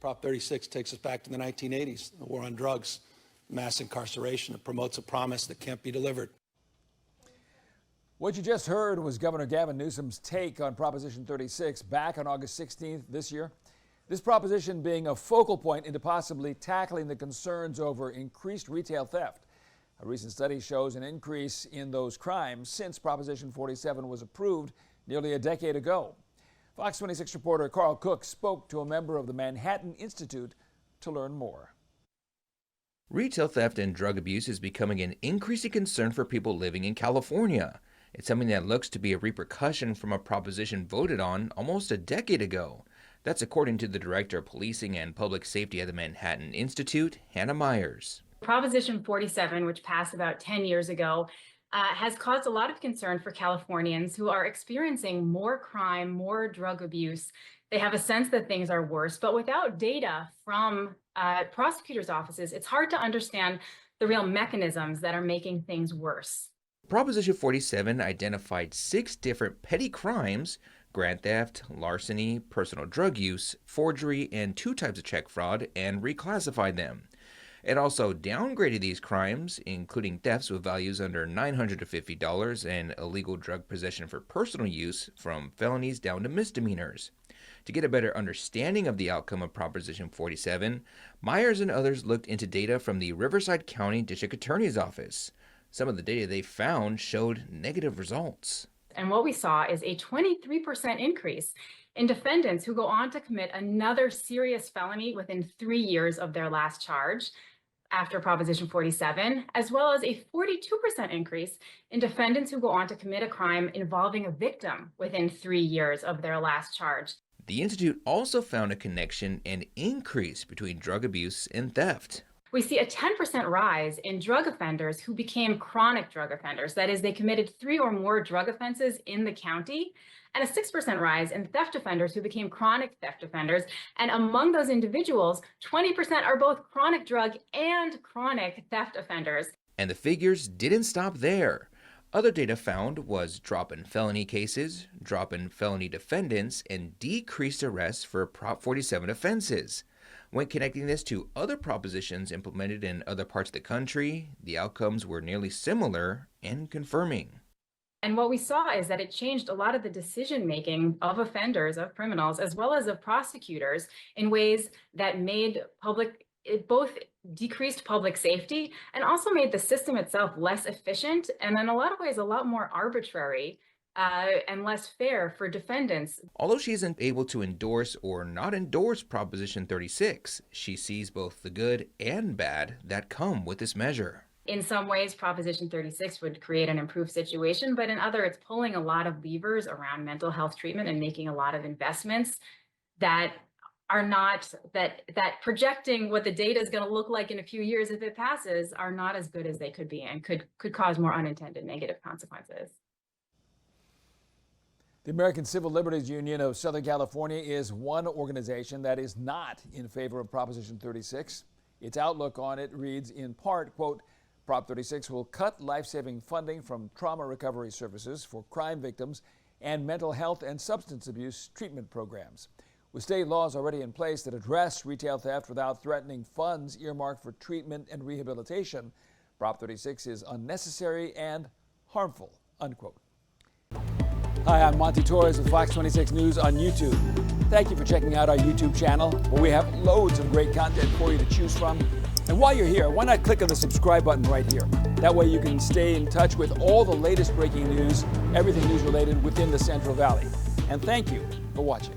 Prop 36 takes us back to the 1980s, the war on drugs, mass incarceration. It promotes a promise that can't be delivered. What you just heard was Governor Gavin Newsom's take on Proposition 36 back on August 16th this year. This proposition being a focal point into possibly tackling the concerns over increased retail theft. A recent study shows an increase in those crimes since Proposition 47 was approved nearly a decade ago. Fox 26 reporter Carl Cook spoke to a member of the Manhattan Institute to learn more. Retail theft and drug abuse is becoming an increasing concern for people living in California. It's something that looks to be a repercussion from a proposition voted on almost a decade ago. That's according to the Director of Policing and Public Safety at the Manhattan Institute, Hannah Meyers. Proposition 47, which passed about 10 years ago, has caused a lot of concern for Californians who are experiencing more crime, more drug abuse. They have a sense that things are worse, but without data from prosecutors' offices, it's hard to understand the real mechanisms that are making things worse. Proposition 47 identified 6 different petty crimes: grand theft, larceny, personal drug use, forgery, and 2 types of check fraud, and reclassified them. It also downgraded these crimes, including thefts with values under $950 and illegal drug possession for personal use, from felonies down to misdemeanors. To get a better understanding of the outcome of Proposition 47, Meyers and others looked into data from the Riverside County District Attorney's Office. Some of the data they found showed negative results. And what we saw is a 23% increase in defendants who go on to commit another serious felony within 3 years of their last charge after Proposition 47, as well as a 42% increase in defendants who go on to commit a crime involving a victim within 3 years of their last charge. The Institute also found a connection and increase between drug abuse and theft. We see a 10% rise in drug offenders who became chronic drug offenders. That is, they committed 3 or more drug offenses in the county, and a 6% rise in theft offenders who became chronic theft offenders. And among those individuals, 20% are both chronic drug and chronic theft offenders. And the figures didn't stop there. Other data found was drop in felony cases, drop in felony defendants, and decreased arrests for Prop 47 offenses. When connecting this to other propositions implemented in other parts of the country, the outcomes were nearly similar and confirming. And what we saw is that it changed a lot of the decision-making of offenders, of criminals, as well as of prosecutors in ways that it both decreased public safety and also made the system itself less efficient, and in a lot of ways a lot more arbitrary and less fair for defendants. Although she isn't able to endorse or not endorse Proposition 36, she sees both the good and bad that come with this measure. In some ways, Proposition 36 would create an improved situation, but in other, it's pulling a lot of levers around mental health treatment and making a lot of investments that are not, that projecting what the data is going to look like in a few years if it passes, are not as good as they could be and could cause more unintended negative consequences. The American Civil Liberties Union of Southern California is one organization that is not in favor of Proposition 36. Its outlook on it reads in part, quote, Prop 36 will cut life-saving funding from trauma recovery services for crime victims and mental health and substance abuse treatment programs. With state laws already in place that address retail theft without threatening funds earmarked for treatment and rehabilitation, Prop 36 is unnecessary and harmful, unquote. Hi, I'm Monty Torres with Fox 26 News on YouTube. Thank you for checking out our YouTube channel, where we have loads of great content for you to choose from. And while you're here, why not click on the subscribe button right here? That way you can stay in touch with all the latest breaking news, everything news related within the Central Valley. And thank you for watching.